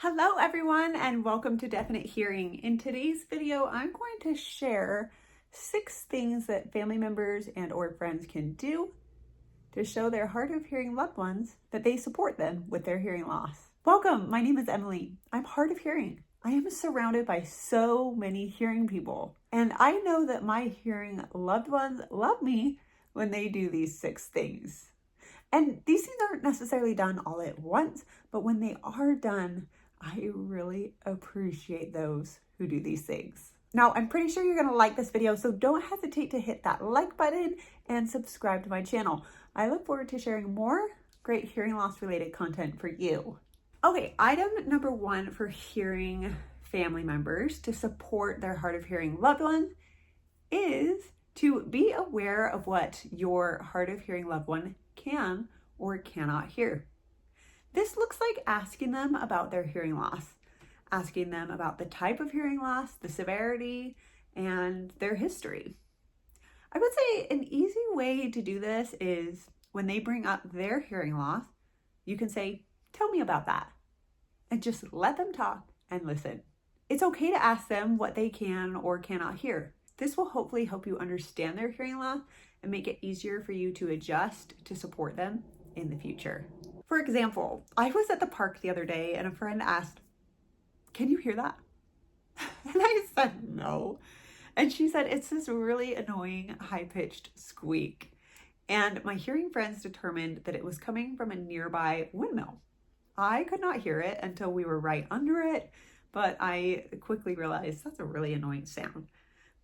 Hello everyone and welcome to Definite Hearing. In today's video, I'm going to share 6 things that family members and or friends can do to show their hard of hearing loved ones that they support them with their hearing loss. Welcome, my name is Emily. I'm hard of hearing. I am surrounded by so many hearing people, and I know that my hearing loved ones love me when they do these 6 things. And these things aren't necessarily done all at once, but when they are done, I really appreciate those who do these things. Now, I'm pretty sure you're gonna like this video, so don't hesitate to hit that like button and subscribe to my channel. I look forward to sharing more great hearing loss related content for you. Okay, item number 1 for hearing family members to support their hard of hearing loved one is to be aware of what your hard of hearing loved one can or cannot hear. This looks like asking them about their hearing loss, asking them about the type of hearing loss, the severity, and their history. I would say an easy way to do this is when they bring up their hearing loss, you can say, "Tell me about that," and just let them talk and listen. It's okay to ask them what they can or cannot hear. This will hopefully help you understand their hearing loss and make it easier for you to adjust to support them in the future. For example, I was at the park the other day and a friend asked, "Can you hear that?" And I said, "No." And she said, "It's this really annoying high-pitched squeak." And my hearing friends determined that it was coming from a nearby windmill. I could not hear it until we were right under it, but I quickly realized that's a really annoying sound.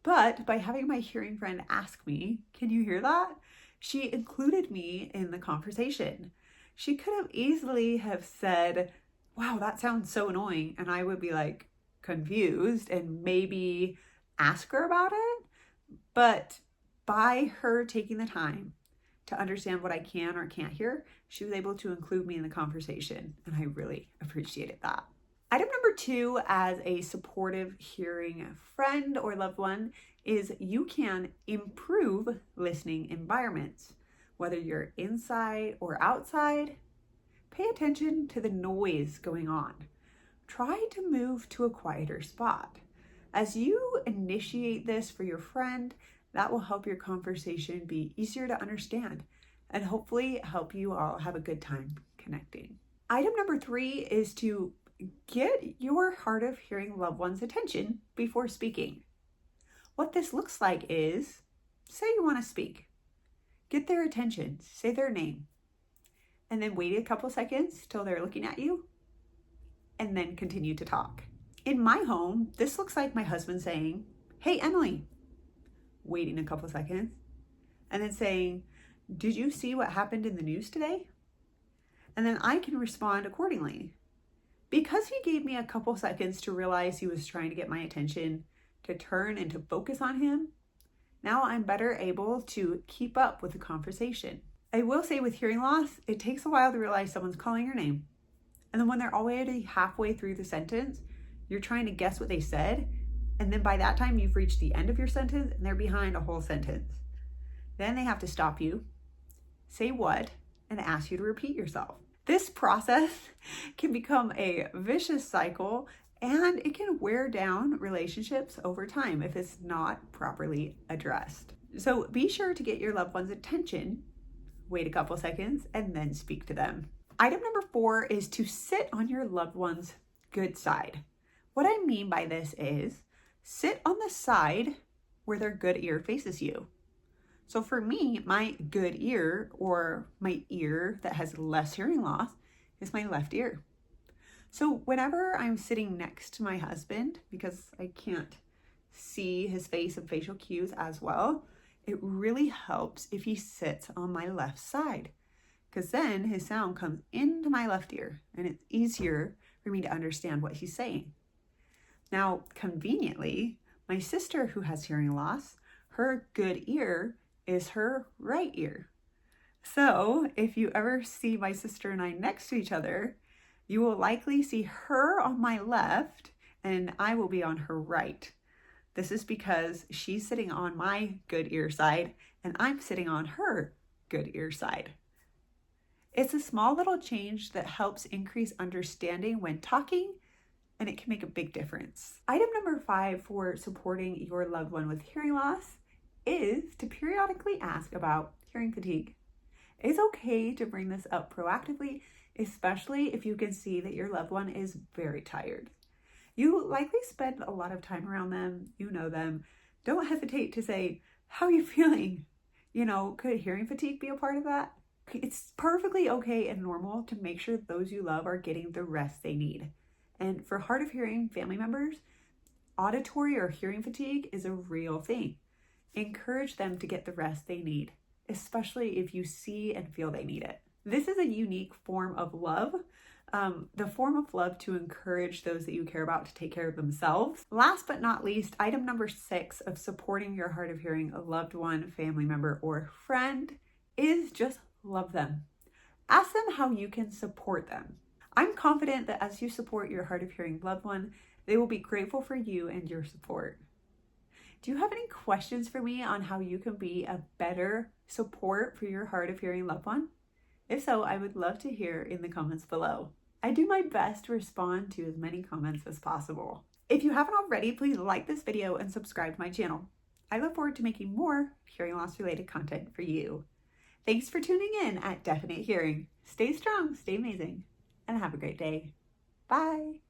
But by having my hearing friend ask me, "Can you hear that?" she included me in the conversation. She could have easily have said, "Wow, that sounds so annoying." And I would be like confused and maybe ask her about it. But by her taking the time to understand what I can or can't hear, she was able to include me in the conversation. And I really appreciated that. Item number 2, as a supportive hearing friend or loved one, is you can improve listening environments. Whether you're inside or outside, pay attention to the noise going on. Try to move to a quieter spot. As you initiate this for your friend, that will help your conversation be easier to understand and hopefully help you all have a good time connecting. Item number 3 is to get your hard of hearing loved one's attention before speaking. What this looks like is, say you want to speak. Get their attention, say their name, and then wait a couple seconds till they're looking at you, and then continue to talk. In my home, this looks like my husband saying, "Hey, Emily," waiting a couple seconds, and then saying, "Did you see what happened in the news today?" And then I can respond accordingly. Because he gave me a couple seconds to realize he was trying to get my attention, to turn and to focus on him, now I'm better able to keep up with the conversation. I will say with hearing loss, it takes a while to realize someone's calling your name. And then when they're already halfway through the sentence, you're trying to guess what they said. And then by that time, you've reached the end of your sentence and they're behind a whole sentence. Then they have to stop you, say what, and ask you to repeat yourself. This process can become a vicious cycle, and it can wear down relationships over time if it's not properly addressed. So be sure to get your loved one's attention, wait a couple seconds, and then speak to them. Item number 4 is to sit on your loved one's good side. What I mean by this is sit on the side where their good ear faces you. So for me, my good ear, or my ear that has less hearing loss, is my left ear. So whenever I'm sitting next to my husband, because I can't see his face and facial cues as well, it really helps if he sits on my left side, because then his sound comes into my left ear and it's easier for me to understand what he's saying. Now, conveniently, my sister who has hearing loss, her good ear is her right ear. So if you ever see my sister and I next to each other, you will likely see her on my left and I will be on her right. This is because she's sitting on my good ear side and I'm sitting on her good ear side. It's a small little change that helps increase understanding when talking and it can make a big difference. Item number 5 for supporting your loved one with hearing loss is to periodically ask about hearing fatigue. It's okay to bring this up proactively, especially if you can see that your loved one is very tired. You likely spend a lot of time around them, you know them. Don't hesitate to say, how are you feeling? Could hearing fatigue be a part of that? It's perfectly okay and normal to make sure those you love are getting the rest they need. And for hard of hearing family members, auditory or hearing fatigue is a real thing. Encourage them to get the rest they need, especially if you see and feel they need it. This is a unique form of love, the form of love to encourage those that you care about to take care of themselves. Last but not least, item number 6 of supporting your hard of hearing a loved one, family member, or friend is just love them. Ask them how you can support them. I'm confident that as you support your hard of hearing loved one, they will be grateful for you and your support. Do you have any questions for me on how you can be a better support for your hard of hearing loved one? If so, I would love to hear in the comments below. I do my best to respond to as many comments as possible. If you haven't already, please like this video and subscribe to my channel. I look forward to making more hearing loss related content for you. Thanks for tuning in at Definite Hearing. Stay strong, stay amazing, and have a great day. Bye.